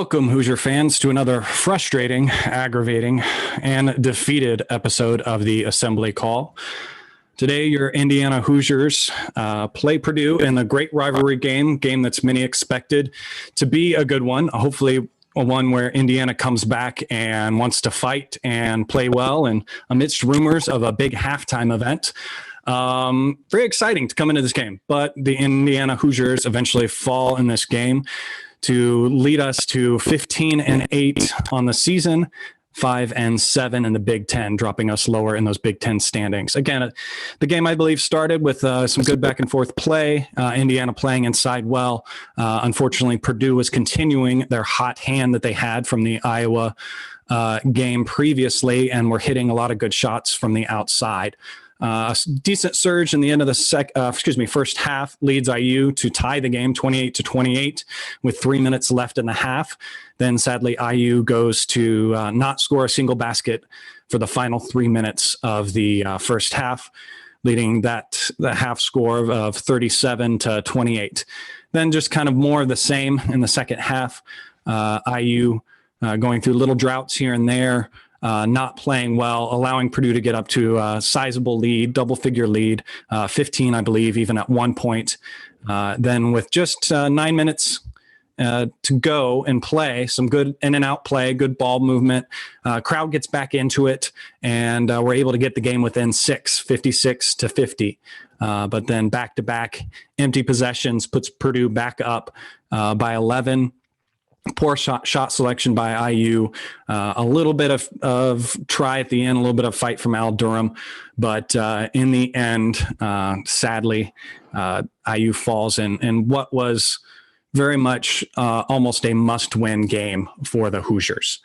Welcome, Hoosier fans, to another frustrating, aggravating, and defeated episode of the Assembly Call. Today, your Indiana Hoosiers play Purdue in a great rivalry game that's many expected to be a good one. Hopefully, one where Indiana comes back and wants to fight and play well, and amidst rumors of a big halftime event. Very exciting to come into this game, but the Indiana Hoosiers eventually fall in this game to lead us to 15-8 on the season, 5-7 in the Big Ten, dropping us lower in those Big Ten standings. Again, the game, I believe, started with some good back and forth play, Indiana playing inside well. Unfortunately, Purdue was continuing their hot hand that they had from the Iowa game previously, and were hitting a lot of good shots from the outside. A decent surge in the end of the first half leads IU to tie the game 28-28 with 3 minutes left in the half. Then sadly, IU goes to not score a single basket for the final 3 minutes of the first half, leading the half score of 37-28. Then just kind of more of the same in the second half. IU going through little droughts here and there. Not playing well, allowing Purdue to get up to a sizable lead, double-figure lead, 15, I believe, even at one point. Then with just 9 minutes to go and play, some good in-and-out play, good ball movement, crowd gets back into it, and we're able to get the game within 6, 56-50. But then back-to-back empty possessions puts Purdue back up by 11. Poor shot selection by IU, a little bit of try at the end, a little bit of fight from Al Durham, but in the end, sadly, IU falls in what was very much almost a must-win game for the Hoosiers.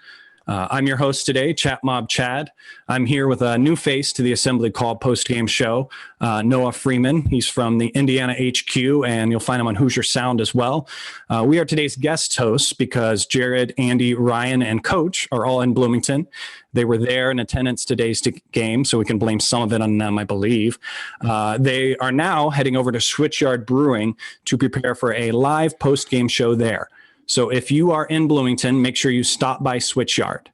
I'm your host today, Chat Mob Chad. I'm here with a new face to the Assembly Call postgame show, Noah Freeman. He's from the Indiana HQ, and you'll find him on Hoosier Sound as well. We are today's guest hosts because Jerod, Andy, Ryan, and Coach are all in Bloomington. They were there in attendance today's game, so we can blame some of it on them, I believe. They are now heading over to Switchyard Brewing to prepare for a live postgame show there. So if you are in Bloomington, make sure you stop by Switchyard.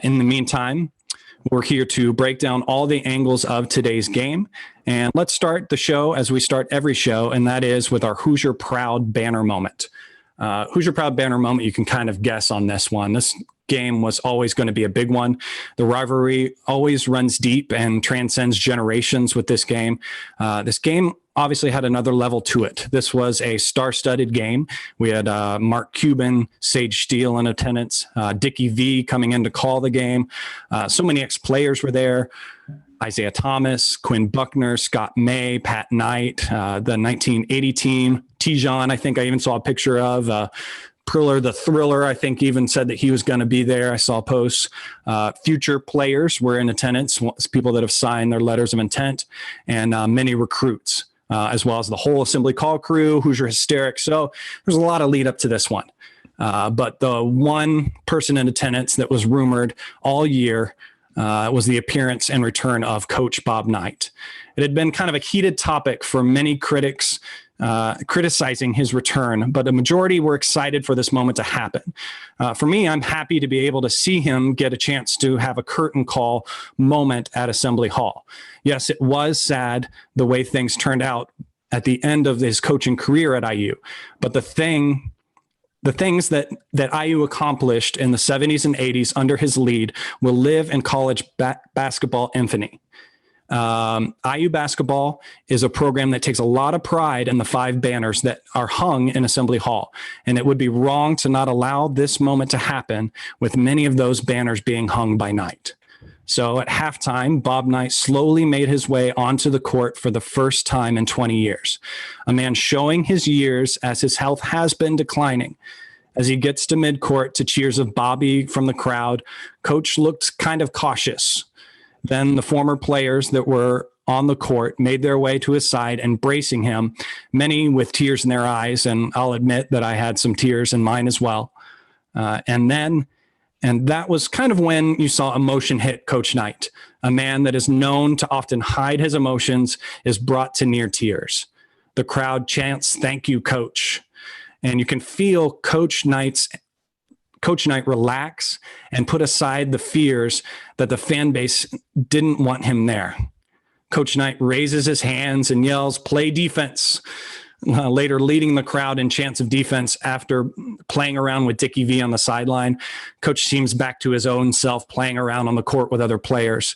In the meantime, we're here to break down all the angles of today's game. And let's start the show as we start every show, and that is with our Hoosier Proud banner moment. Hoosier Proud banner moment, you can kind of guess on this one. This game was always going to be a big one. The rivalry always runs deep and transcends generations with this game. This game obviously had another level to it. This was a star-studded game. We had Mark Cuban, Sage Steele in attendance, Dickie V coming in to call the game. So many ex-players were there. Isaiah Thomas, Quinn Buckner, Scott May, Pat Knight, the 1980 team. Tijon, I think I even saw a picture of. Priller, the Thriller, I think even said that he was going to be there. I saw posts. Future players were in attendance, people that have signed their letters of intent, and many recruits, as well as the whole Assembly Call crew, Hoosier Hysterics. So there's a lot of lead up to this one. But the one person in attendance that was rumored all year was the appearance and return of Coach Bob Knight. It had been kind of a heated topic for many critics, criticizing his return, but a majority were excited for this moment to happen. For me, I'm happy to be able to see him get a chance to have a curtain call moment at Assembly Hall. Yes, it was sad the way things turned out at the end of his coaching career at IU, but the things that IU accomplished in the 70s and 80s under his lead will live in college basketball infamy. IU basketball is a program that takes a lot of pride in the 5 banners that are hung in Assembly Hall. And it would be wrong to not allow this moment to happen with many of those banners being hung by Knight. So at halftime, Bob Knight slowly made his way onto the court for the first time in 20 years. A man showing his years as his health has been declining. As he gets to midcourt to cheers of Bobby from the crowd, Coach looked kind of cautious. Then the former players that were on the court made their way to his side, embracing him, many with tears in their eyes, and I'll admit that I had some tears in mine as well. And that was kind of when you saw emotion hit Coach Knight. A man that is known to often hide his emotions is brought to near tears. The crowd chants, "Thank you, Coach." And you can feel Coach Knight's Coach Knight relax and put aside the fears that the fan base didn't want him there. Coach Knight raises his hands and yells, "Play defense." Later leading the crowd in chants of defense after playing around with Dickie V on the sideline. Coach seems back to his own self, playing around on the court with other players.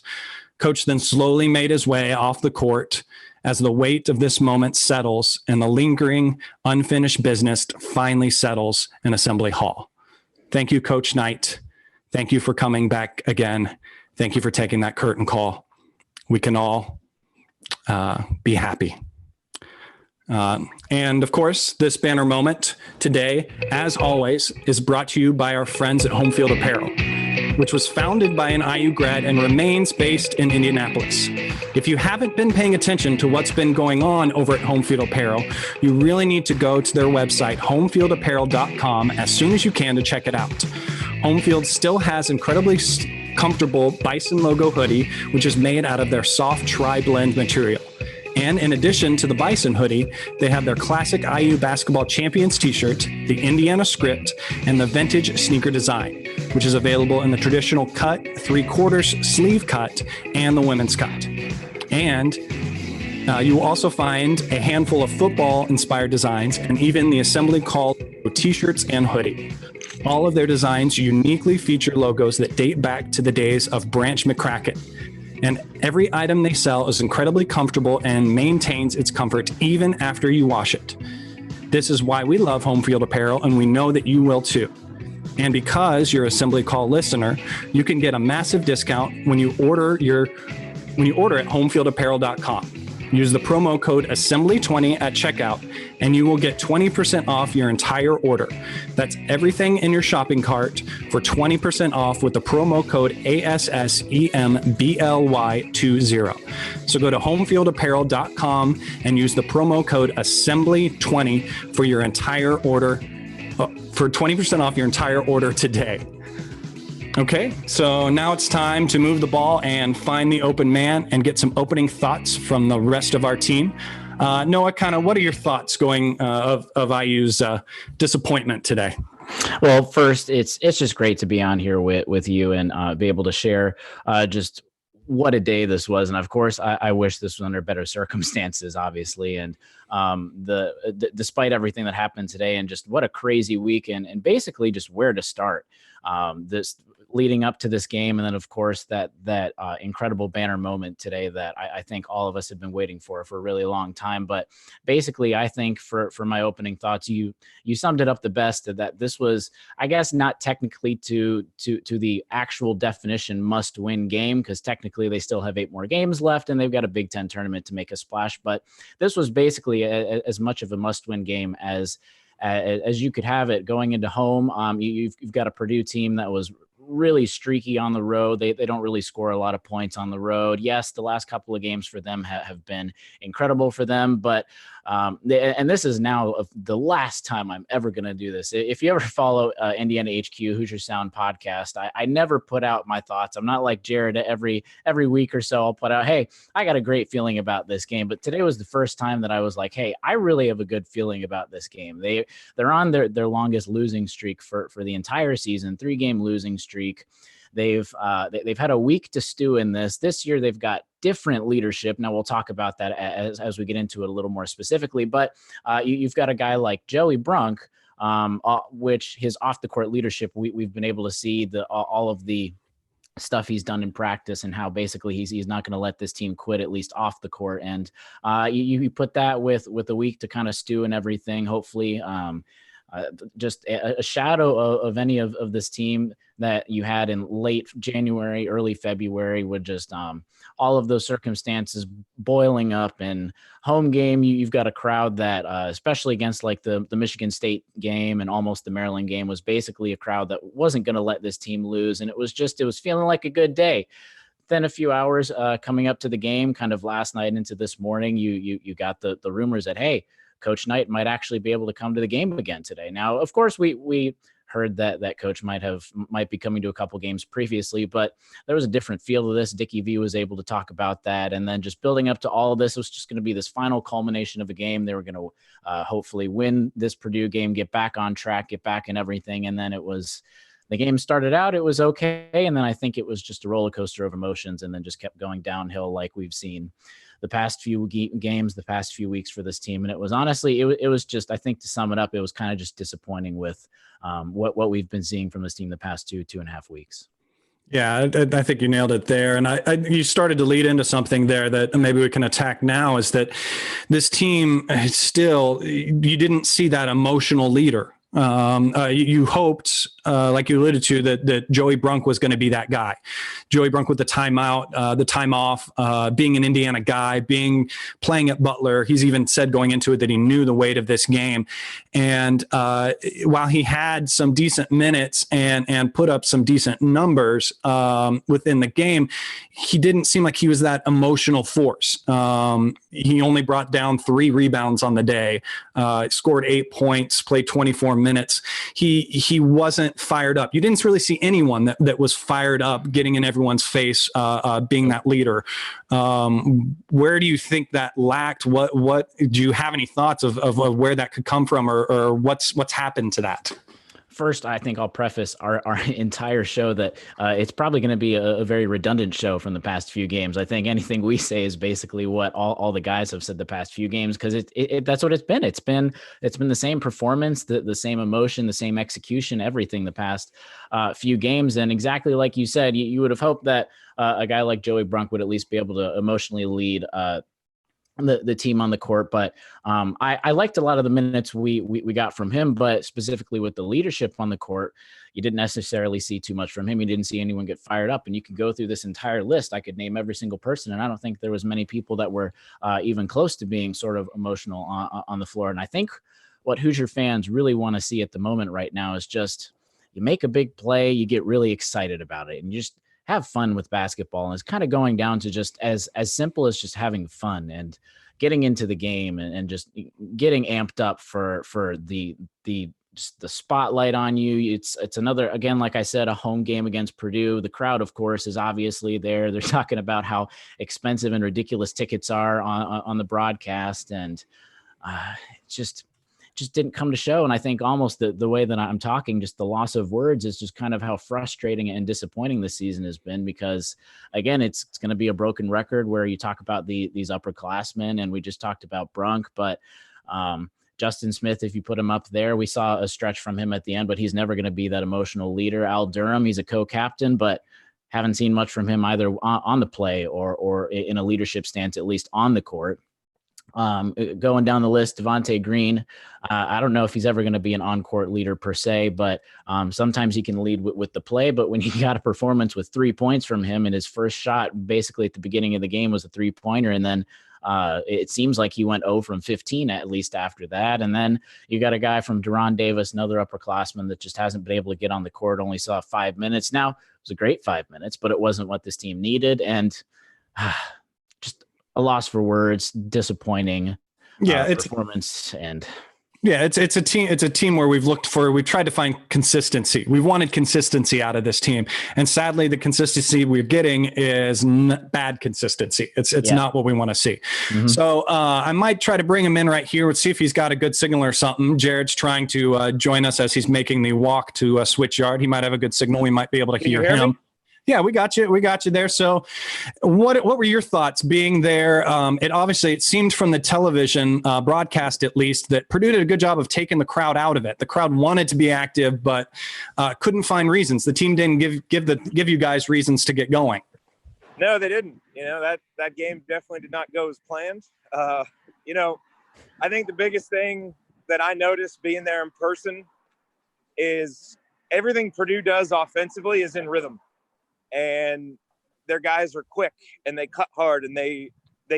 Coach then slowly made his way off the court as the weight of this moment settles and the lingering, unfinished business finally settles in Assembly Hall. Thank you, Coach Knight. Thank you for coming back again. Thank you for taking that curtain call. We can all be happy. And of course, this banner moment today, as always, is brought to you by our friends at Home Field Apparel, which was founded by an IU grad and remains based in Indianapolis. If you haven't been paying attention to what's been going on over at Home Field Apparel, you really need to go to their website, homefieldapparel.com, as soon as you can to check it out. Home Field still has incredibly comfortable Bison logo hoodie, which is made out of their soft tri-blend material. And in addition to the Bison hoodie, they have their classic IU basketball champions t-shirt, the Indiana script, and the vintage sneaker design, which is available in the traditional cut, 3/4 sleeve cut, and the women's cut. And you will also find a handful of football-inspired designs and even the assembly call t-shirts and hoodie. All of their designs uniquely feature logos that date back to the days of Branch McCracken. And every item they sell is incredibly comfortable and maintains its comfort even after you wash it. This is why we love Home Field Apparel, and we know that you will too. And because you're an Assembly Call listener, you can get a massive discount when you order at homefieldapparel.com. Use the promo code assembly20 at checkout, and you will get 20% off your entire order. That's everything in your shopping cart for 20% off with the promo code ASSEMBLY20. So go to homefieldapparel.com and use the promo code assembly20 for your entire order, for 20% off your entire order today. Okay, so now it's time to move the ball and find the open man and get some opening thoughts from the rest of our team. Noah, what are your thoughts going of IU's disappointment today? Well, first, it's just great to be on here with you and be able to share just what a day this was. And of course, I wish this was under better circumstances, obviously. And despite everything that happened today and just what a crazy week and basically just where to start. This leading up to this game. And then of course that incredible banner moment today that I think all of us have been waiting for a really long time. But basically I think for my opening thoughts, you summed it up the best, that this was, I guess, not technically to the actual definition must win game, because technically they still have 8 more games left and they've got a Big Ten tournament to make a splash. But this was basically as much of a must win game as you could have it going into home. You've got a Purdue team that was really streaky on the road. They don't really score a lot of points on the road. Yes, the last couple of games for them have been incredible for them, but and this is now the last time I'm ever going to do this. If you ever follow Indiana HQ, Hoosier Sound podcast, I never put out my thoughts. I'm not like Jerod. Every week or so I'll put out, hey, I got a great feeling about this game. But today was the first time that I was like, hey, I really have a good feeling about this game. They're on their longest losing streak for the entire season, 3-game losing streak. They've had a week to stew in this year. They've got different leadership. Now we'll talk about that as we get into it a little more specifically, but you've got a guy like Joey Brunk, which his off the court leadership, we've been able to see all of the stuff he's done in practice and how basically he's not going to let this team quit, at least off the court. And you put that with a week to kind of stew and everything, hopefully, just a shadow of any of this team that you had in late January, early February, would just all of those circumstances boiling up. And home game, you've got a crowd that, especially against like the Michigan State game and almost the Maryland game, was basically a crowd that wasn't going to let this team lose. And it was feeling like a good day. Then a few hours coming up to the game, kind of last night into this morning, you got the rumors that, hey, Coach Knight might actually be able to come to the game again today. Now, of course, we heard that Coach might be coming to a couple games previously, but there was a different feel to this. Dickie V was able to talk about that. And then just building up to all of this, it was just going to be this final culmination of a game. They were going to hopefully win this Purdue game, get back on track, get back in everything. And then it was the game started out, it was okay. And then I think it was just a roller coaster of emotions and then just kept going downhill like we've seen the past few games, the past few weeks for this team. And it was honestly, it was just, I think to sum it up, it was kind of just disappointing with what we've been seeing from this team the past 2.5 weeks. Yeah, I think you nailed it there. And you started to lead into something there that maybe we can attack now, is that this team still, you didn't see that emotional leader. You hoped, like you alluded to, that Joey Brunk was going to be that guy. Joey Brunk with the timeout, the time off, being an Indiana guy, playing at Butler. He's even said going into it that he knew the weight of this game. And while he had some decent minutes and put up some decent numbers within the game, he didn't seem like he was that emotional force. He only brought down 3 rebounds on the day, scored 8 points, played 24 minutes. He wasn't fired up. You didn't really see anyone that was fired up, getting in everyone's face, being that leader. Where do you think that lacked? What do you have any thoughts of where that could come from, or what's happened to that? First, I think I'll preface our entire show that it's probably going to be a very redundant show from the past few games. I think anything we say is basically what all the guys have said the past few games, because that's what it's been. It's been the same performance, the same emotion, the same execution, everything the past few games. And exactly like you said, you would have hoped that a guy like Joey Brunk would at least be able to emotionally lead the team on the court. But I liked a lot of the minutes we got from him, but specifically with the leadership on the court, you didn't necessarily see too much from him. You didn't see anyone get fired up. And you could go through this entire list. I could name every single person, and I don't think there was many people that were even close to being sort of emotional on the floor. And I think what Hoosier fans really want to see at the moment right now is just, you make a big play, you get really excited about it, and you just have fun with basketball. And it's kind of going down to just as simple as just having fun and getting into the game and just getting amped up for the spotlight on you. It's another, again, like I said, a home game against Purdue. The crowd, of course, is obviously there. They're talking about how expensive and ridiculous tickets are on the broadcast. And just didn't come to show. And I think almost the way that I'm talking, just the loss of words is just kind of how frustrating and disappointing this season has been, because again, it's going to be a broken record where you talk about these upperclassmen, and we just talked about Brunk, but Justin Smith, if you put him up there, we saw a stretch from him at the end, but he's never going to be that emotional leader. Al Durham, he's a co-captain, but haven't seen much from him either on the play or in a leadership stance, at least on the court. Going down the list, Devontae Green, I don't know if he's ever going to be an on-court leader per se, but sometimes he can lead with the play. But when you got a performance with 3 points from him, and his first shot basically at the beginning of the game was a 3-pointer, and then it seems like he went 0 from 15 at least after that. And then you got a guy from Deron Davis, another upperclassman that just hasn't been able to get on the court, only saw 5 minutes. Now, it was a great 5 minutes, but it wasn't what this team needed. And just a loss for words, disappointing performance. And yeah, it's a team where we've tried to find consistency. We've wanted consistency out of this team, and sadly the consistency we're getting is bad consistency. It's not what we want to see. Mm-hmm. So I might try to bring him in right here. Let's see if he's got a good signal or something. Jared's trying to join us as he's making the walk to Switch Yard. He might have a good signal. We might be able to hear him. Yeah, we got you. We got you there. So what were your thoughts being there? It seemed from the television broadcast, at least, that Purdue did a good job of taking the crowd out of it. The crowd wanted to be active, but couldn't find reasons. The team didn't give you guys reasons to get going. No, they didn't. That game definitely did not go as planned. I think the biggest thing that I noticed being there in person is everything Purdue does offensively is in rhythm. And their guys are quick and they cut hard and they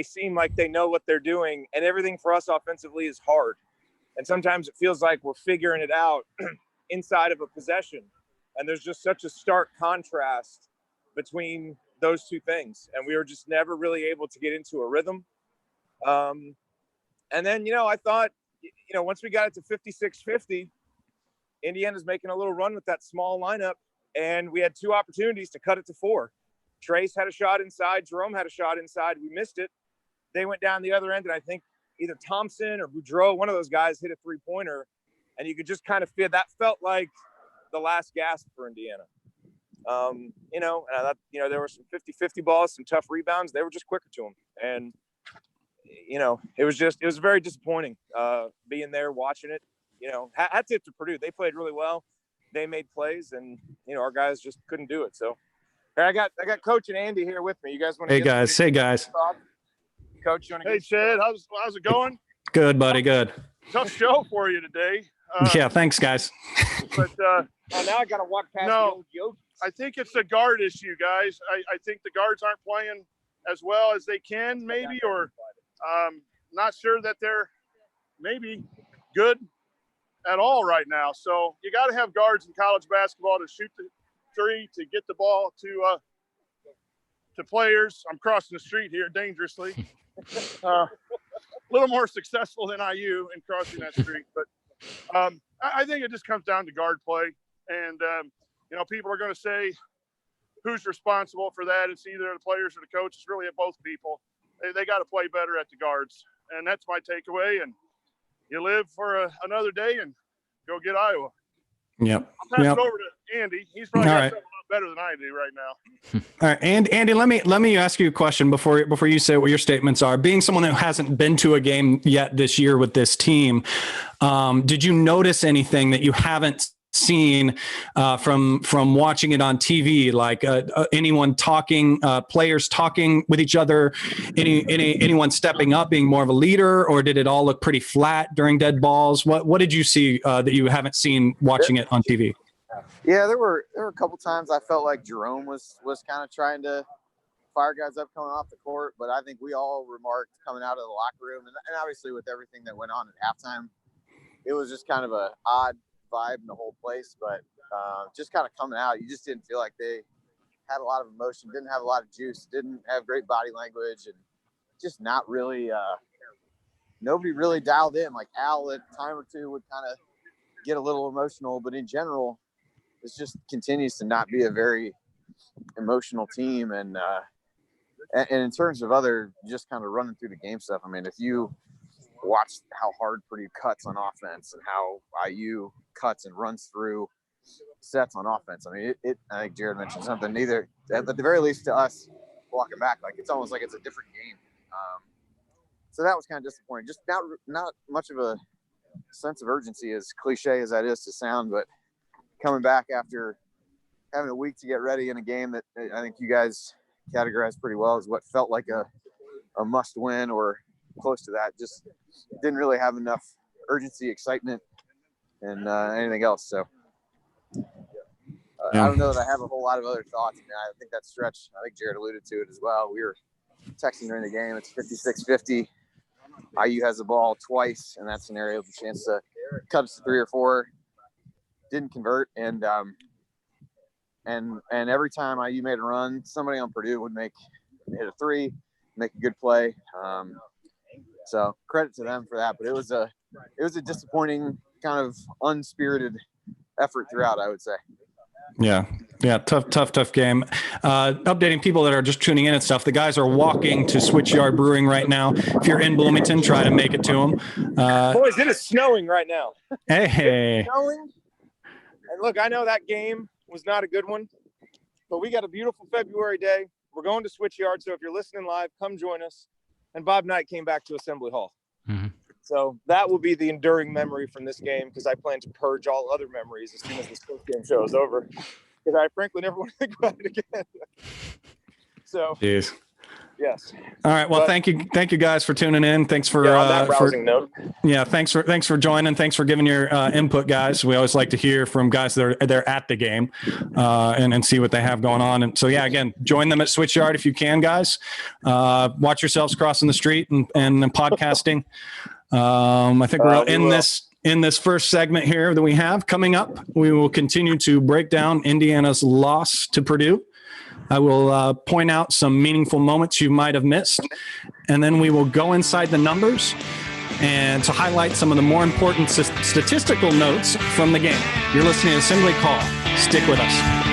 seem like they know what they're doing, and everything for us offensively is hard. And sometimes it feels like we're figuring it out inside of a possession. And there's just such a stark contrast between those two things. And we were just never really able to get into a rhythm. And then, I thought, once we got it to 56-50, Indiana's making a little run with that small lineup. And we had 2 opportunities to cut it to 4. Trace had a shot inside. Jerome had a shot inside. We missed it. They went down the other end, and I think either Thompson or Boudreau, one of those guys, hit a 3-pointer. And you could just kind of feel that felt like the last gasp for Indiana. You know, and I thought, you know, there were some 50-50 balls, some tough rebounds. They were just quicker to them. And, you know, it was very disappointing being there, watching it. You know, hats tip to Purdue. They played really well. They made plays, and, you know, our guys just couldn't do it. So I got Coach and Andy here with me. You guys want to Hey guys. Coach, you want to Hey, Chad, how's it going? Good, buddy. Good. Tough show for you today. Yeah. Thanks, guys. But now I got to walk past the old Yogi. I think it's a guard issue, guys. I think the guards aren't playing as well as they can, maybe, or not sure that they're maybe good at all right now. So you got to have guards in college basketball to shoot the three, to get the ball to players. I'm crossing the street here dangerously. A little more successful than IU in crossing that street, but I think it just comes down to guard play. And, you know, people are going to say who's responsible for that. It's either the players or the coach. It's really at both people. They got to play better at the guards. And that's my takeaway. And you live for another day and go get Iowa. Yep. I'll pass it over to Andy. He's probably got something a lot better than I do right now. All right, and Andy, let me ask you a question before you say what your statements are. Being someone that hasn't been to a game yet this year with this team, did you notice anything that you haven't seen from watching it on TV, like anyone talking, players talking with each other, anyone stepping up, being more of a leader, or did it all look pretty flat during dead balls? What did you see that you haven't seen watching it on TV? Yeah, there were a couple times I felt like Jerome was kind of trying to fire guys up coming off the court, but I think we all remarked coming out of the locker room, and obviously with everything that went on at halftime, it was just kind of a odd vibe in the whole place. But just kind of coming out, you just didn't feel like they had a lot of emotion, didn't have a lot of juice, didn't have great body language, and just not really nobody really dialed in. Like Al at a time or two would kind of get a little emotional, but in general, it just continues to not be a very emotional team. And in terms of other just kind of running through the game stuff, I mean, if you watch how hard Purdue cuts on offense and how IU cuts and runs through sets on offense, I mean, I think Jerod mentioned something. Neither, at the very least, to us walking back, like it's almost like it's a different game. So that was kind of disappointing. Just not much of a sense of urgency, as cliche as that is to sound, but coming back after having a week to get ready in a game that I think you guys categorized pretty well as what felt like a must win or close to that, just didn't really have enough urgency, excitement, and anything else. So I don't know that I have a whole lot of other thoughts. I mean, I think that stretch, I think Jerod alluded to it as well. We were texting during the game. It's 56-50. IU has the ball twice in that scenario, the chance to cut us to 3 or 4. Didn't convert, and every time IU made a run, somebody on Purdue would hit a 3, make a good play. So credit to them for that. But it was a disappointing, kind of unspirited effort throughout, I would say. Yeah. Tough game. Updating people that are just tuning in and stuff. The guys are walking to Switchyard Brewing right now. If you're in Bloomington, try to make it to them. Boys, it is snowing right now. Hey. Snowing. And look, I know that game was not a good one, but we got a beautiful February day. We're going to Switchyard, so if you're listening live, come join us. And Bob Knight came back to Assembly Hall. Mm-hmm. So that will be the enduring memory from this game, because I plan to purge all other memories as soon as this Postgame show is over, because I frankly never want to think about it again. So, jeez. Yes. All right. Well, thank you guys for tuning in. Thanks for on that rousing note. Yeah, thanks for joining. Thanks for giving your input, guys. We always like to hear from guys that are there at the game and see what they have going on. And so, yeah, again, join them at Switchyard if you can, guys. Watch yourselves crossing the street and podcasting. I think we're in this first segment here that we have coming up. We will continue to break down Indiana's loss to Purdue. I will point out some meaningful moments you might have missed, and then we will go inside the numbers and to highlight some of the more important statistical notes from the game. You're listening to Assembly Call. Stick with us.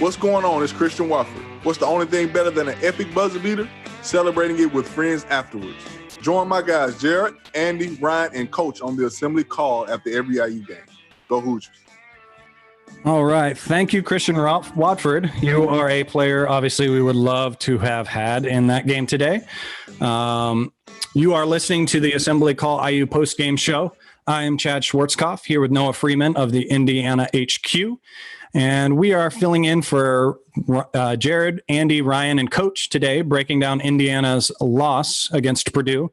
What's going on? It's Christian Wofford. What's the only thing better than an epic buzzer beater? Celebrating it with friends afterwards. Join my guys, Jerod, Andy, Ryan, and Coach on the assembly call after every IU game. Go Hoosiers. All right. Thank you, Christian Watford. You are a player, obviously, we would love to have had in that game today. You are listening to the Assembly Call IU postgame show. I am Chad Schwarzkopf here with Noah Freeman of the Indiana HQ. And we are filling in for Jerod, Andy, Ryan, and Coach today, breaking down Indiana's loss against Purdue.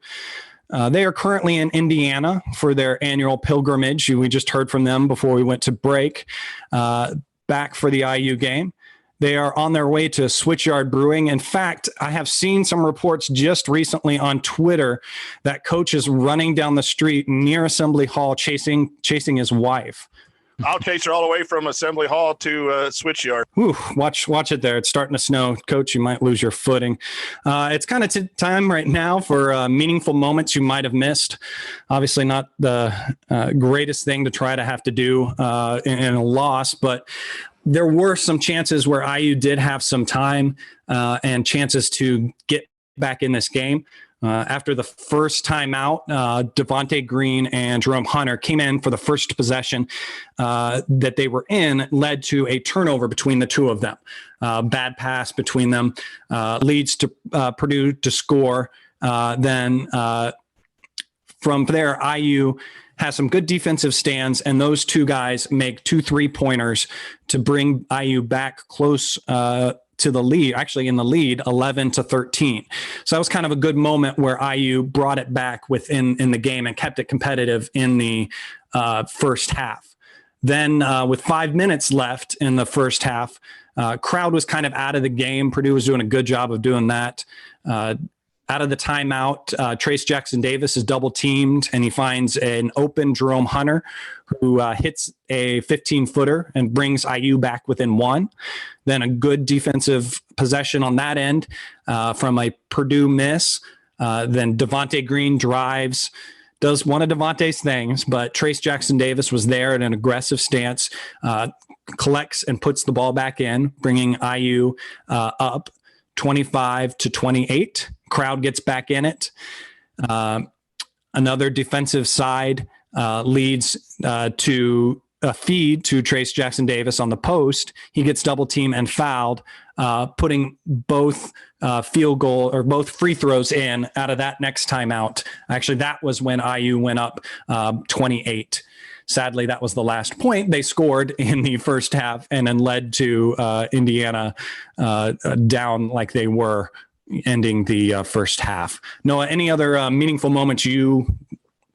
They are currently in Indiana for their annual pilgrimage. We just heard from them before we went to break, back for the IU game. They are on their way to Switchyard Brewing. In fact, I have seen some reports just recently on Twitter that Coach is running down the street near Assembly Hall chasing his wife. I'll chase her all the way from Assembly Hall to Switchyard. Ooh, watch it there. It's starting to snow. Coach, you might lose your footing. It's kind of time right now for meaningful moments you might have missed. Obviously not the greatest thing to try to have to do in a loss, but there were some chances where IU did have some time and chances to get back in this game. After the first time out, Devontae Green and Jerome Hunter came in for the first possession that they were in, led to a turnover between the two of them. Bad pass between them leads to Purdue to score. Then from there, IU has some good defensive stands, and those two guys make 2 3-pointers to bring IU back close to the lead, actually in the lead 11-13. So that was kind of a good moment where IU brought it back within the game and kept it competitive in the first half. Then with 5 minutes left in the first half, crowd was kind of out of the game. Purdue was doing a good job of doing that. Out of the timeout, Trace Jackson Davis is double teamed, and he finds an open Jerome Hunter who hits a 15-footer and brings IU back within 1. Then a good defensive possession on that end from a Purdue miss. Then Devontae Green drives, does one of Devontae's things, but Trace Jackson Davis was there in an aggressive stance, collects and puts the ball back in, bringing IU up 25-28. Crowd gets back in it. Another defensive side leads to a feed to Trace Jackson Davis on the post. He gets double teamed and fouled, putting both field goal or both free throws in out of that next timeout. Actually, that was when IU went up 28. Sadly, that was the last point they scored in the first half and then led to Indiana down like they were ending the first half. Noah, any other meaningful moments you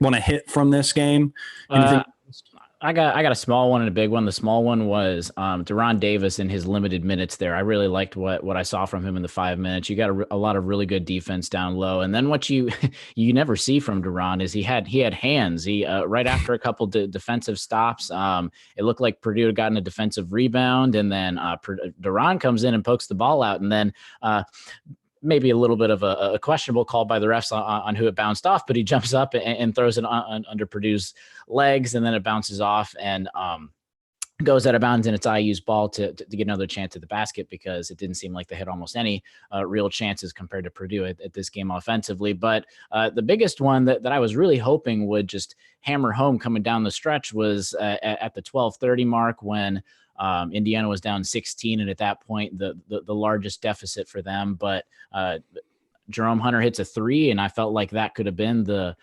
want to hit from this game? I got a small one and a big one. The small one was Deron Davis in his limited minutes there. I really liked what I saw from him in the 5 minutes. You got a lot of really good defense down low. And then what you never see from Deron is he had hands. He right after a couple defensive stops, it looked like Purdue had gotten a defensive rebound, and then Deron comes in and pokes the ball out, and then maybe a little bit of a questionable call by the refs on who it bounced off, but he jumps up and throws it under Purdue's legs, and then it bounces off and goes out of bounds, and it's IU's ball to get another chance at the basket, because it didn't seem like they had almost any real chances compared to Purdue at this game offensively. But the biggest one that I was really hoping would just hammer home coming down the stretch was at the 12:30 mark when Indiana was down 16, and at that point, the largest deficit for them. But Jerome Hunter hits a 3, and I felt like that could have been the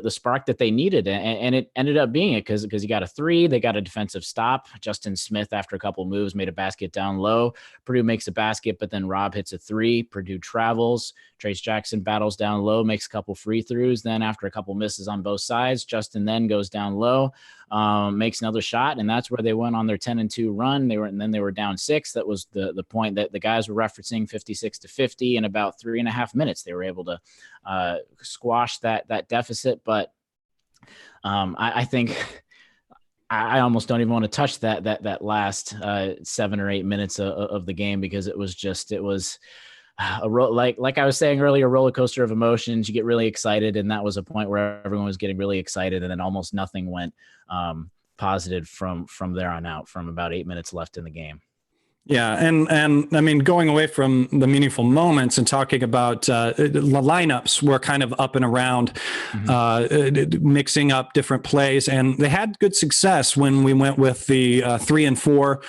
spark that they needed, and it ended up being it because he got a 3. They got a defensive stop. Justin Smith, after a couple moves, made a basket down low. Purdue makes a basket, but then Rob hits a 3. Purdue travels. Trace Jackson battles down low, makes a couple free throws. Then after a couple misses on both sides, Justin then goes down low, makes another shot, and that's where they went on their 10-2 run. And then they were down 6. That was the point that the guys were referencing, 56-50 in about 3.5 minutes. They were able to squash that deficit, but I think I almost don't even want to touch that last 7 or 8 minutes of the game, because it was like I was saying earlier, a roller coaster of emotions. You get really excited, and that was a point where everyone was getting really excited, and then almost nothing went positive from there on out, from about 8 minutes left in the game. Yeah, and I mean, going away from the meaningful moments and talking about the lineups were kind of up and around, mixing up different plays, and they had good success when we went with the 3 and 4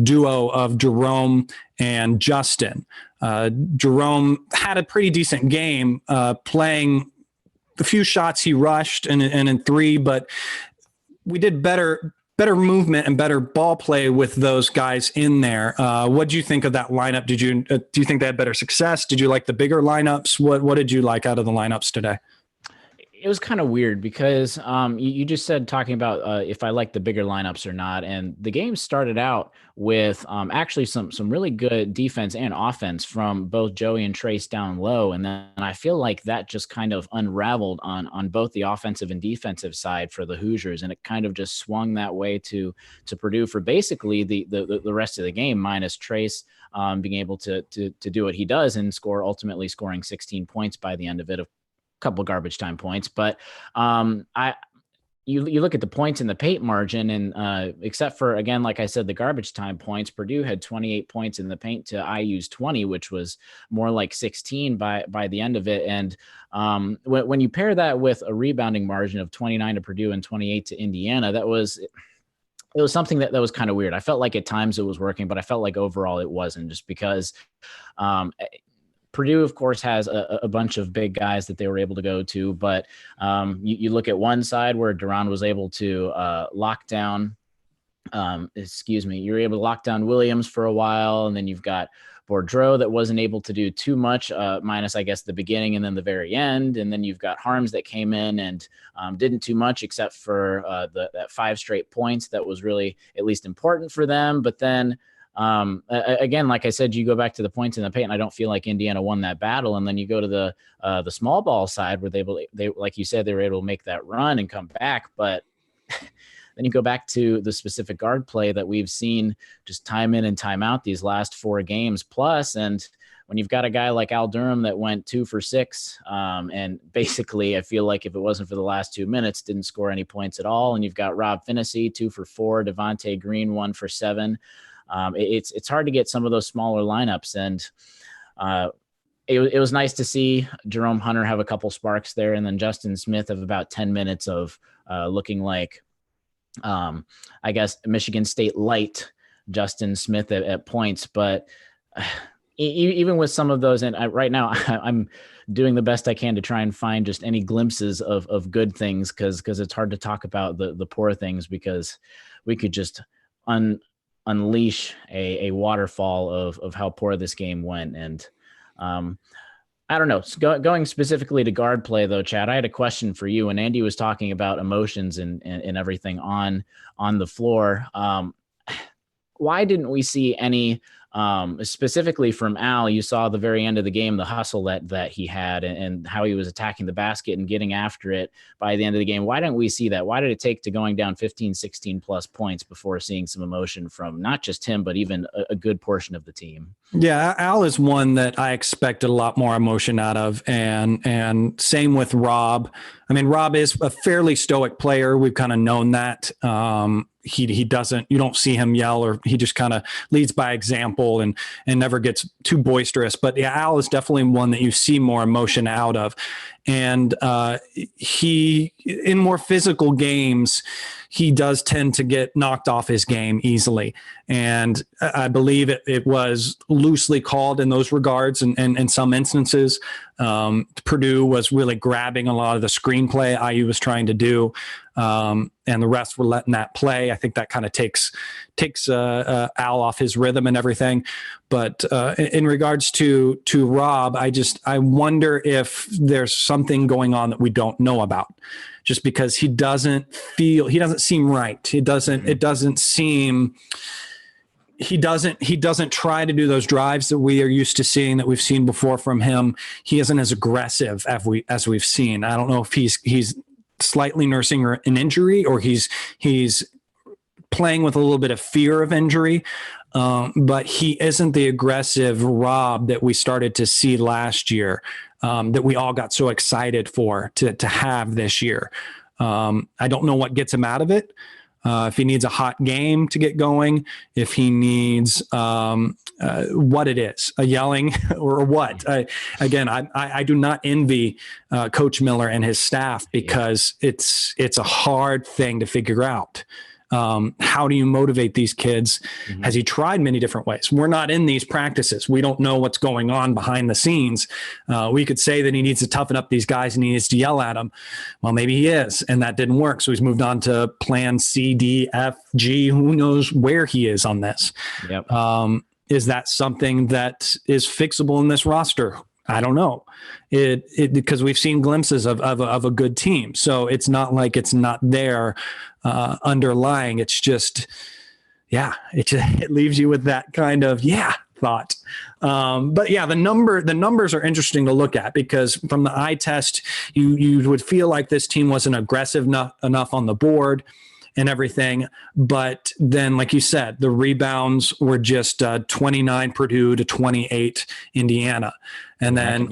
duo of Jerome and Justin. Jerome had a pretty decent game, playing the few shots he rushed and in 3, but we did better movement and better ball play with those guys in there. What do you think of that lineup? Do you think they had better success? Did you like the bigger lineups? What did you like out of the lineups today? It was kind of weird because you just said talking about if I like the bigger lineups or not. And the game started out with actually some really good defense and offense from both Joey and Trace down low. And then I feel like that just kind of unraveled on both the offensive and defensive side for the Hoosiers. And it kind of just swung that way to Purdue for basically the rest of the game, minus Trace being able to do what he does and ultimately scoring 16 points by the end of it. Couple garbage time points, but you look at the points in the paint margin, and except for, again, like I said, the garbage time points, Purdue had 28 points in the paint to IU's 20, which was more like 16 by the end of it. And when you pair that with a rebounding margin of 29 to Purdue and 28 to Indiana, it was something that was kind of weird. I felt like at times it was working, but I felt like overall it wasn't, just because Purdue, of course, has a bunch of big guys that they were able to go to, but you look at one side where Jerod was able to lock down, you're able to lock down Williams for a while, and then you've got Boudreaux that wasn't able to do too much, minus, I guess, the beginning and then the very end, and then you've got Harms that came in and didn't too much except for that 5 straight points that was really at least important for them, but then again, like I said, you go back to the points in the paint, and I don't feel like Indiana won that battle. And then you go to the small ball side where they like you said, they were able to make that run and come back. But then you go back to the specific guard play that we've seen just time in and time out these last 4 games plus. And when you've got a guy like Al Durham that went 2 for 6, and basically I feel like if it wasn't for the last 2 minutes, didn't score any points at all. And you've got Rob Finney, 2 for 4, Devontae Green, 1 for 7. It's hard to get some of those smaller lineups, and it was nice to see Jerome Hunter have a couple sparks there, and then Justin Smith have about 10 minutes of looking like, I guess, Michigan State light Justin Smith at points. But even with some of those, and right now I'm doing the best I can to try and find just any glimpses of good things, because it's hard to talk about the poor things, because we could just unleash a waterfall of how poor this game went. And I don't know. Going specifically to guard play, though, Chad, I had a question for you. And Andy was talking about emotions and everything on the floor. Why didn't we see any, specifically from Al? You saw the very end of the game, the hustle that he had, and how he was attacking the basket and getting after it by the end of the game. Why didn't we see that? Why did it take to going down 15, 16 plus points before seeing some emotion from not just him, but even a good portion of the team? Yeah, Al is one that I expected a lot more emotion out of, and same with Rob. I mean, Rob is a fairly stoic player. We've kind of known that. He doesn't, you don't see him yell, or he just kind of leads by example and never gets too boisterous. But yeah, Al is definitely one that you see more emotion out of. And he, in more physical games, he does tend to get knocked off his game easily. And I believe it was loosely called in those regards. And in some instances, Purdue was really grabbing a lot of the screenplay IU was trying to do. And the refs were letting that play. I think that kind of takes Al off his rhythm and everything. But in regards to Rob, I wonder if there's something going on that we don't know about, just because he doesn't seem right. He doesn't try to do those drives that we are used to seeing, that we've seen before from him. He isn't as aggressive as we've seen. I don't know if he's slightly nursing an injury, or he's playing with a little bit of fear of injury. But he isn't the aggressive Rob that we started to see last year, that we all got so excited to have this year. I don't know what gets him out of it. if he needs a hot game to get going, if he needs what it is, a yelling or what. I do not envy Coach Miller and his staff because it's a hard thing to figure out. How do you motivate these kids? Mm-hmm. Has he tried many different ways? We're not in these practices. We don't know what's going on behind the scenes. We could say that he needs to toughen up these guys and he needs to yell at them. Well, maybe he is, and that didn't work. So he's moved on to plan C, D, F, G. Who knows where he is on this? Yep. Is that something that is fixable in this roster? I don't know. Because we've seen glimpses of a good team. So it's not like it's not there underlying. It's just, it leaves you with that kind of, thought. But the numbers are interesting to look at because from the eye test, you would feel like this team wasn't aggressive enough on the board and everything. But then, like you said, the rebounds were just 29 Purdue to 28 Indiana. And then,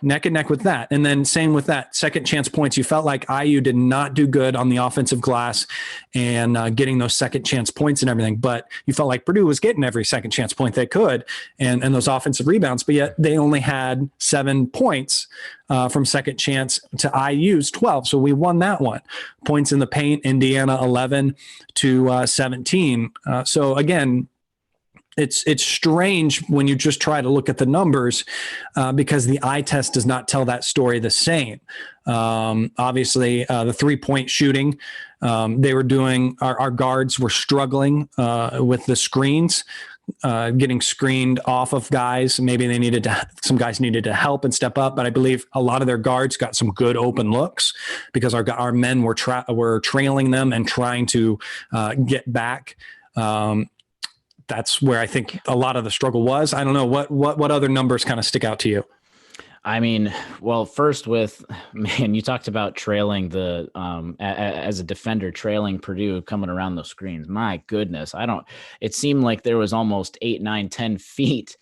neck and neck with that. And then same with that second chance points. You felt like IU did not do good on the offensive glass and getting those second chance points and everything. But you felt like Purdue was getting every second chance point they could and those offensive rebounds. But yet they only had 7 points from second chance to IU's 12. So we won that one. Points in the paint, Indiana 11 to 17. So again, it's strange when you just try to look at the numbers because the eye test does not tell that story the same. Obviously, the 3-point shooting, they were doing, our guards were struggling with the screens, getting screened off of guys. Maybe some guys needed to help and step up, but I believe a lot of their guards got some good open looks because our men were trailing them and trying to get back. That's where I think a lot of the struggle was. I don't know what other numbers kind of stick out to you. I mean, well, first you talked about trailing as a defender, trailing Purdue coming around those screens. My goodness. It seemed like there was almost 8, 9, 10 feet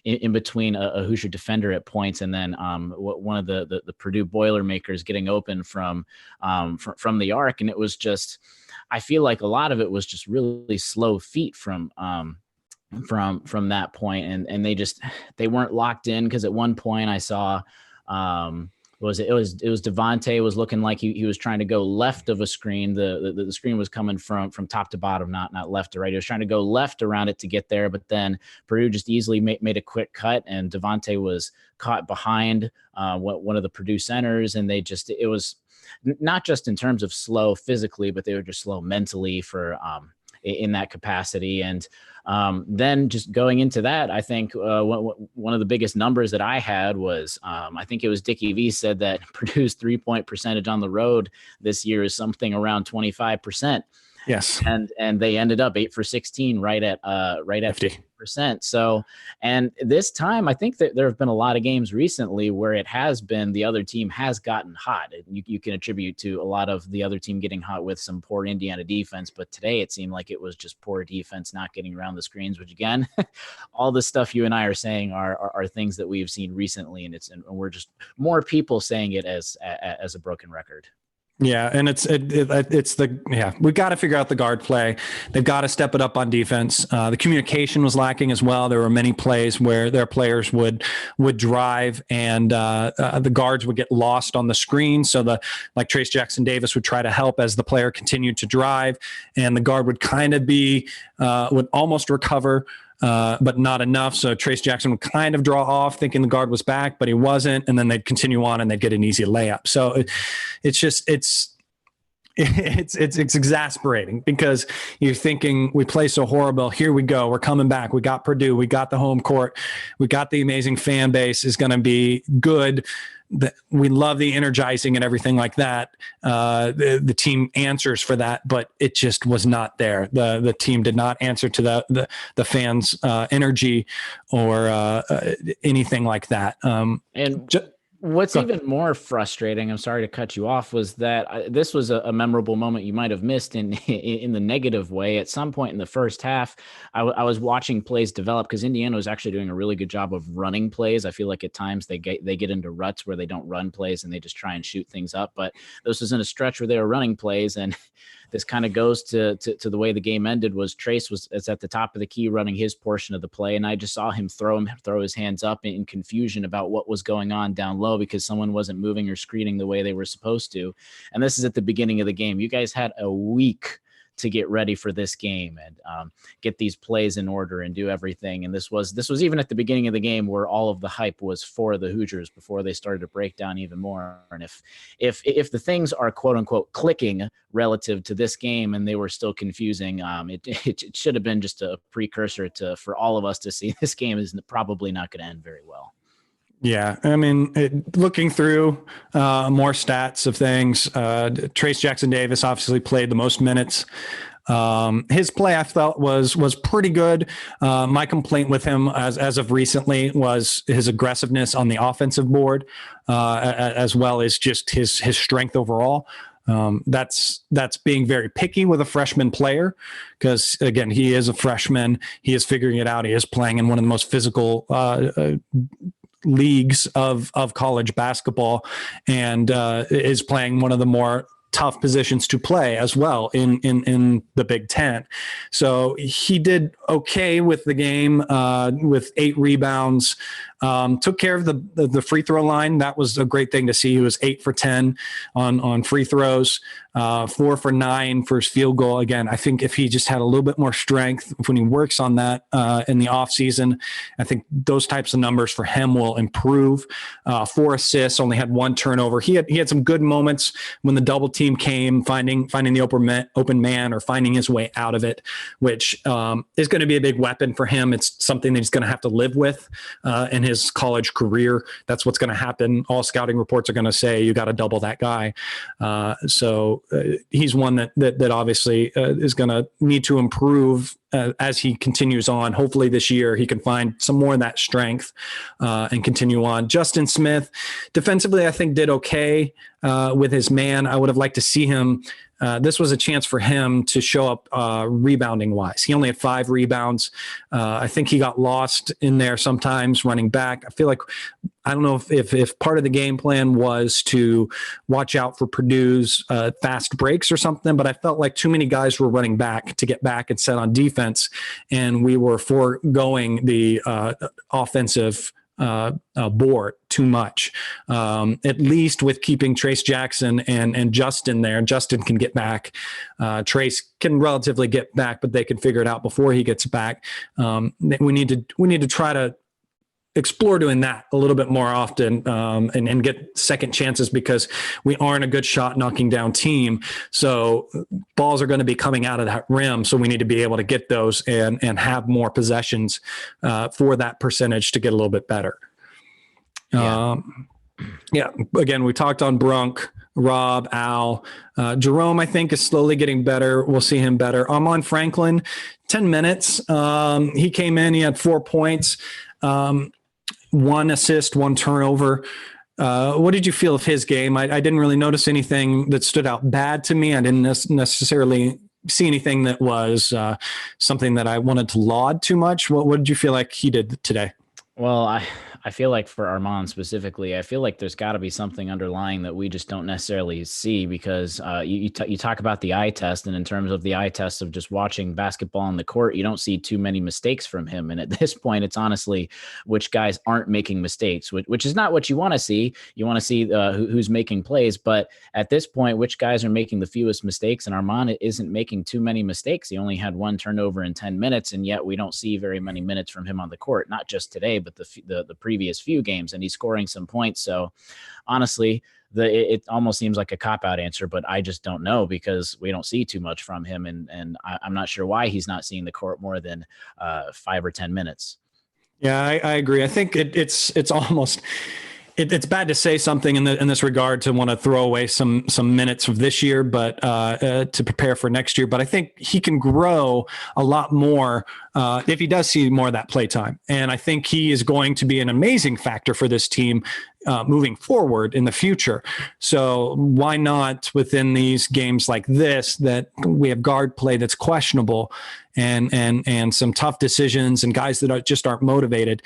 in between a Hoosier defender at points. And then one of the Purdue Boilermakers getting open from the arc. And it was just, I feel like a lot of it was just really slow feet from that point, and they weren't locked in because at one point I saw it was Devontae was looking like he was trying to go left of a screen. The screen was coming from top to bottom, not left to right. He was trying to go left around it to get there, but then Purdue just easily made a quick cut, and Devontae was caught behind one of the Purdue centers, and it was not just in terms of slow physically, but they were just slow mentally for in that capacity. And then just going into that, I think one of the biggest numbers that I had was I think it was Dickie V said that Purdue's 3-point percentage on the road this year is something around 25%. Yes. And they ended up 8 for 16 right at 50%. So, and this time I think that there have been a lot of games recently where it has been the other team has gotten hot. You can attribute to a lot of the other team getting hot with some poor Indiana defense, but today it seemed like it was just poor defense not getting around the screens, which again, all the stuff you and I are saying are things that we've seen recently, and we're just more people saying it as a broken record. Yeah, and we got to figure out the guard play. They've got to step it up on defense. The communication was lacking as well. There were many plays where their players would drive and the guards would get lost on the screen. So like Trace Jackson Davis would try to help as the player continued to drive, and the guard would kind of would almost recover. But not enough. So Trace Jackson would kind of draw off thinking the guard was back, but he wasn't. And then they'd continue on and they'd get an easy layup. So it's exasperating because you're thinking we play so horrible. Here we go. We're coming back. We got Purdue. We got the home court. We got the amazing fan base is going to be good. We love the energizing and everything like that. The team answers for that, but it just was not there. The team did not answer to the fans' energy or anything like that. What's even more frustrating, I'm sorry to cut you off, was that this was a memorable moment you might have missed in the negative way. At some point in the first half, I was watching plays develop because Indiana was actually doing a really good job of running plays. I feel like at times they get into ruts where they don't run plays and they just try and shoot things up. But this was in a stretch where they were running plays, and this kind of goes to the way the game ended. Was Trace was at the top of the key running his portion of the play, and I just saw him throw his hands up in confusion about what was going on down low because someone wasn't moving or screening the way they were supposed to. And this is at the beginning of the game. You guys had a week to get ready for this game and get these plays in order and do everything. And this was even at the beginning of the game where all of the hype was for the Hoosiers before they started to break down even more. And if the things are quote unquote clicking relative to this game and they were still confusing, it should have been just a precursor for all of us to see this game is probably not going to end very well. Yeah, I mean, looking through more stats of things, Trace Jackson-Davis obviously played the most minutes. His play I felt was pretty good. My complaint with him as of recently was his aggressiveness on the offensive board, as well as just his strength overall. That's being very picky with a freshman player because, again, he is a freshman. He is figuring it out. He is playing in one of the most physical leagues of college basketball and is playing one of the more tough positions to play as well in the Big Ten. So he did okay with the game with 8 rebounds, took care of the free throw line. That was a great thing to see. He was 8 for 10 on free throws, 4 for 9 for his field goal. Again, I think if he just had a little bit more strength when he works on that in the offseason, I think those types of numbers for him will improve. 4 assists, only had 1 turnover. He had some good moments when the double team came, finding the open man or finding his way out of it, which is going to be a big weapon for him. It's something that he's going to have to live with in his college career. That's what's going to happen. All scouting reports are going to say you got to double that guy. So he's one that obviously is going to need to improve as he continues on. Hopefully this year he can find some more of that strength and continue on. Justin Smith, defensively, I think did okay with his man. I would have liked to see him. This was a chance for him to show up rebounding wise. He only had 5 rebounds. I think he got lost in there sometimes running back. I feel like, I don't know if part of the game plan was to watch out for Purdue's fast breaks or something, but I felt like too many guys were running back to get back and set on defense, and we were foregoing the offensive board too much. At least with keeping Trace Jackson and Justin there, Justin can get back. Trace can relatively get back, but they can figure it out before he gets back. We need to try to explore doing that a little bit more often and get second chances because we aren't a good shot knocking down team. So balls are going to be coming out of that rim. So we need to be able to get those and have more possessions for that percentage to get a little bit better. Yeah. Again, we talked on Brunk, Rob, Al. Jerome, I think, is slowly getting better. We'll see him better. Amon Franklin, 10 minutes. He came in, he had 4 points. 1 assist, 1 turnover. What did you feel of his game? I didn't really notice anything that stood out bad to me. I didn't necessarily see anything that was something that I wanted to laud too much. What did you feel like he did today? Well, I feel like for Armand specifically, I feel like there's got to be something underlying that we just don't necessarily see because you talk about the eye test, and in terms of the eye test of just watching basketball on the court, you don't see too many mistakes from him. And at this point, it's honestly which guys aren't making mistakes, which is not what you want to see. You want to see who's making plays. But at this point, which guys are making the fewest mistakes? And Armand isn't making too many mistakes. He only had 1 turnover in 10 minutes, and yet we don't see very many minutes from him on the court, not just today, but the previous few games, and he's scoring some points. So honestly, it almost seems like a cop-out answer, but I just don't know because we don't see too much from him, and I'm not sure why he's not seeing the court more than 5 or 10 minutes. Yeah, I agree. I think it's almost it's bad to say something in this regard to want to throw away some minutes of this year, but to prepare for next year. But I think he can grow a lot more if he does see more of that play time. And I think he is going to be an amazing factor for this team moving forward in the future. So why not within these games like this that we have guard play that's questionable and some tough decisions and guys that just aren't motivated,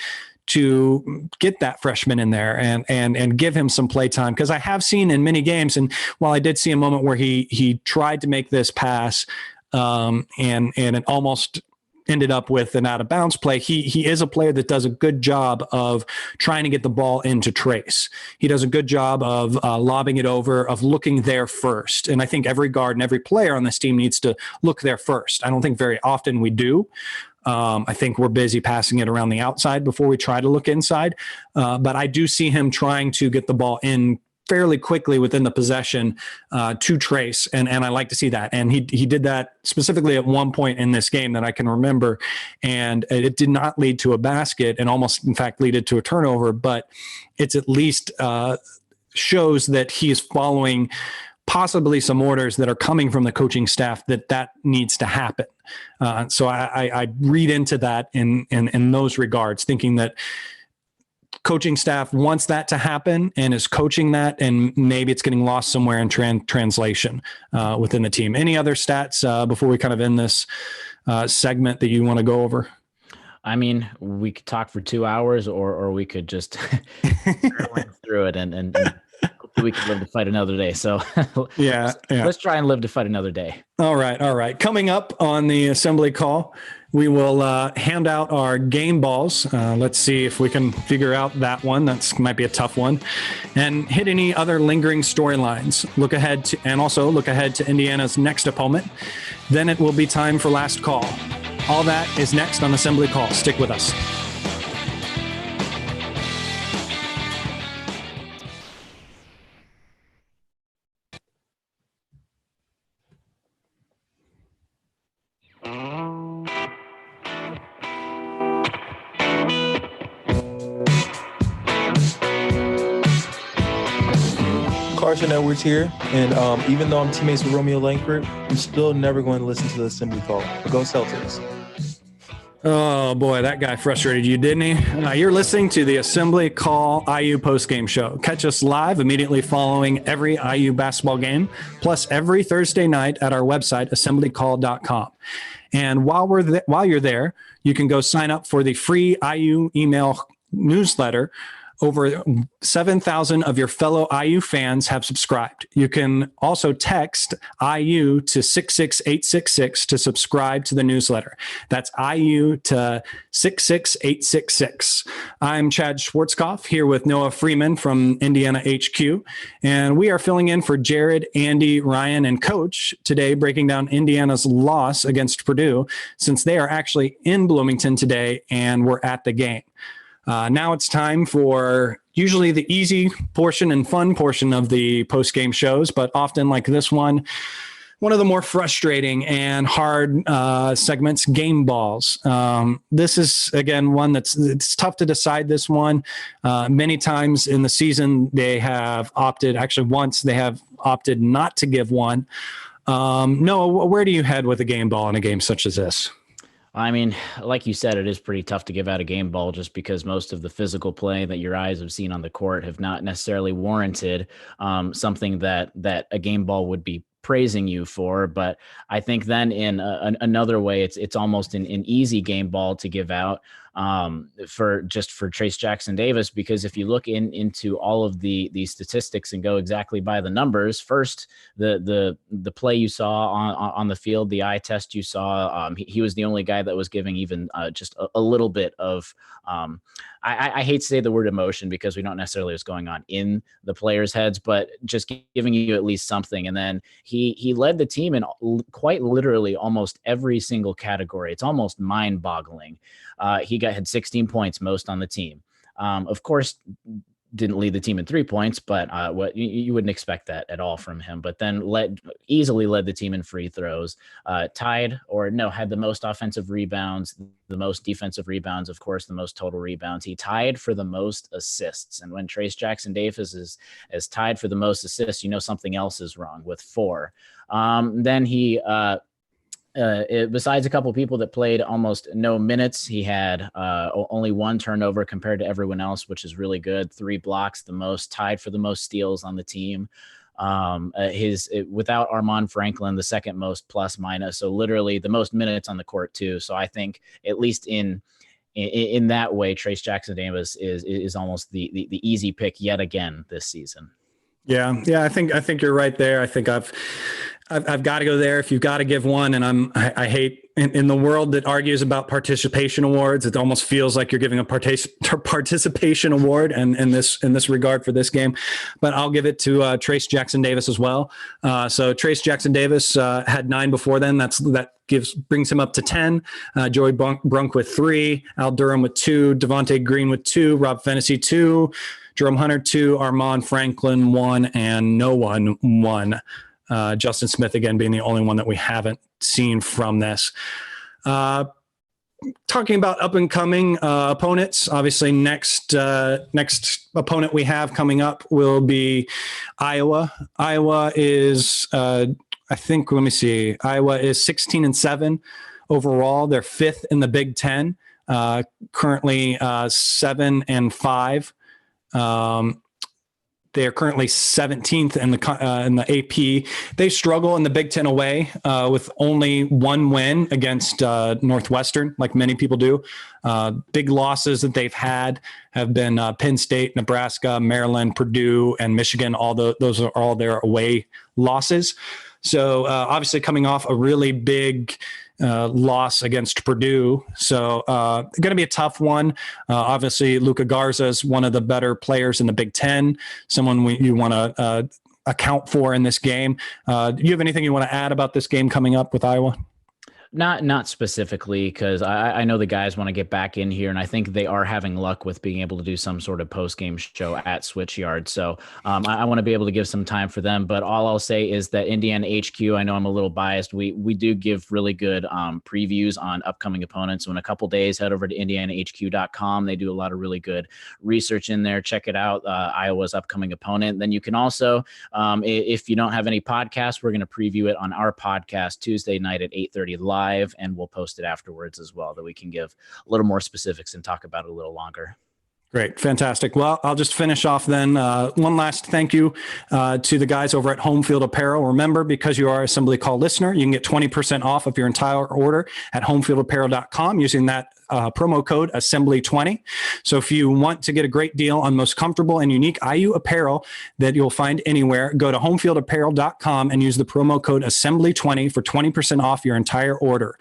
to get that freshman in there and give him some play time. Because I have seen in many games, and while I did see a moment where he tried to make this pass and it almost ended up with an out of bounds play, he is a player that does a good job of trying to get the ball into Trace. He does a good job of lobbing it over, of looking there first. And I think every guard and every player on this team needs to look there first. I don't think very often we do. I think we're busy passing it around the outside before we try to look inside. But I do see him trying to get the ball in fairly quickly within the possession to Trace. And I like to see that. And he did that specifically at one point in this game that I can remember. And it did not lead to a basket and almost, in fact, leaded to a turnover. But it's at least shows that he is following possibly some orders that are coming from the coaching staff that needs to happen. So I read into that in those regards, thinking that coaching staff wants that to happen and is coaching that, and maybe it's getting lost somewhere in translation within the team. Any other stats before we kind of end this segment that you want to go over? I mean, we could talk for 2 hours, or we could just through it and we could live to fight another day. So yeah. Let's try and live to fight another day. All right. Coming up on the assembly call, we will hand out our game balls. Let's see if we can figure out that one. That might be a tough one. And hit any other lingering storylines. Look ahead to Indiana's next opponent. Then it will be time for last call. All that is next on Assembly Call. Stick with us. Carson Edwards here, and even though I'm teammates with Romeo Langford, I'm still never going to listen to the assembly call. Go Celtics. Oh boy, that guy frustrated you, didn't he? You're listening to the Assembly Call IU postgame show. Catch us live immediately following every IU basketball game, plus every Thursday night at our website, assemblycall.com. And while you're there, you can go sign up for the free IU email newsletter. Over 7,000 of your fellow IU fans have subscribed. You can also text IU to 66866 to subscribe to the newsletter. That's IU to 66866. I'm Chad Schwarzkopf here with Noah Freeman from Indiana HQ, and we are filling in for Jerod, Andy, Ryan, and Coach today, breaking down Indiana's loss against Purdue, since they are actually in Bloomington today and we're at the game. Now it's time for usually the easy portion and fun portion of the post-game shows, but often like this one of the more frustrating and hard segments, game balls. This is, again, one it's tough to decide this one. Many times in the season, they have opted not to give one. Noah, where do you head with a game ball in a game such as this? I mean, like you said, it is pretty tough to give out a game ball just because most of the physical play that your eyes have seen on the court have not necessarily warranted something that a game ball would be praising you for. But I think then in another way, it's almost an easy game ball to give out for Trace Jackson Davis, because if you look into all of the statistics and go exactly by the numbers, first the play you saw on the field, the eye test you saw, he was the only guy that was giving even just a little bit of I hate to say the word emotion because we don't necessarily know what's going on in the players' heads, but just giving you at least something. And then he led the team in quite literally almost every single category. It's almost mind-boggling. He had 16 points, most on the team. Of course, didn't lead the team in 3 points, but what you wouldn't expect that at all from him. But then easily led the team in free throws, had the most offensive rebounds, the most defensive rebounds, of course, the most total rebounds. He tied for the most assists. And when Trayce Jackson-Davis is tied for the most assists, something else is wrong with 4. Then he besides a couple people that played almost no minutes, he had only 1 turnover compared to everyone else, which is really good. 3 blocks, the most, tied for the most steals on the team. Without Armaan Franklin, the second most plus minus, so literally the most minutes on the court too. So I think at least in that way, Trayce Jackson-Davis is almost the easy pick yet again this season. Yeah. I think you're right there. I think I've got to go there if you've got to give one. And I hate in the world that argues about participation awards, it almost feels like you're giving a participation award in this regard for this game, but I'll give it to Trayce Jackson-Davis as well. So Trayce Jackson-Davis had 9 before then. That brings him up to 10. Joey Brunk with 3, Al Durham with 2, Devontae Green with 2, Rob Fennessy 2, Jerome Hunter 2, Armaan Franklin 1, and no one 1. Justin Smith, again, being the only one that we haven't seen from this. Talking about up-and-coming opponents, obviously next opponent we have coming up will be Iowa. Iowa is, Iowa is 16-7 overall. They're 5th in the Big Ten, currently 7-5. They are currently 17th in the AP. They struggle in the Big Ten away with only 1 win against Northwestern, like many people do. Big losses that they've had have been Penn State, Nebraska, Maryland, Purdue, and Michigan. Those are all their away losses. So obviously coming off a really big loss against Purdue. So going to be a tough one. Obviously, Luka Garza is one of the better players in the Big Ten, someone you want to account for in this game. Do you have anything you want to add about this game coming up with Iowa? Not specifically, because I know the guys want to get back in here, and I think they are having luck with being able to do some sort of post-game show at Switchyard. So I want to be able to give some time for them. But all I'll say is that Indiana HQ, I know I'm a little biased. We do give really good previews on upcoming opponents. So in a couple days, head over to indianahq.com. They do a lot of really good research in there. Check it out, Iowa's upcoming opponent. Then you can also, if you don't have any podcasts, we're going to preview it on our podcast Tuesday night at 8:30 live. And we'll post it afterwards as well, that we can give a little more specifics and talk about it a little longer. Great. Fantastic. Well, I'll just finish off then. One last thank you to the guys over at Home Field Apparel. Remember, because you are an Assembly Call listener, you can get 20% off of your entire order at homefieldapparel.com using that promo code assembly20. So if you want to get a great deal on most comfortable and unique IU apparel that you'll find anywhere, go to homefieldapparel.com and use the promo code assembly20 for 20% off your entire order.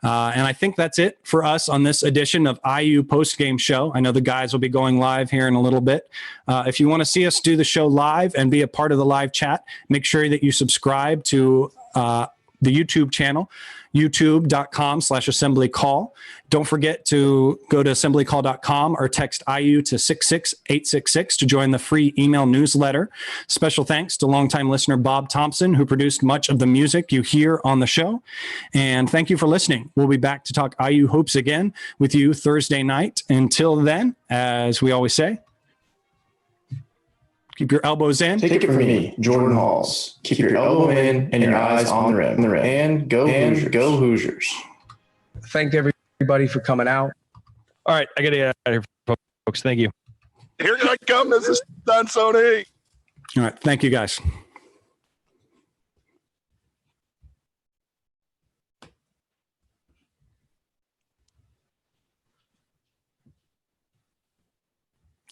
And I think that's it for us on this edition of IU Postgame Show. I know the guys will be going live here in a little bit. If you want to see us do the show live and be a part of the live chat, make sure that you subscribe to the YouTube channel, youtube.com/assemblycall. Don't forget to go to assemblycall.com or text IU to 66866 to join the free email newsletter. Special thanks to longtime listener Bob Thompson, who produced much of the music you hear on the show. And thank you for listening. We'll be back to talk IU hoops again with you Thursday night. Until then, as we always say, keep your elbows in. Take it from me, Jordan Halls. Keep your elbow in and your eyes on the rim. And go Hoosiers. Go Hoosiers. Thank everybody for coming out. All right, I got to get out of here, folks. Thank you. Here I come. This is Don Sony. All right. Thank you, guys.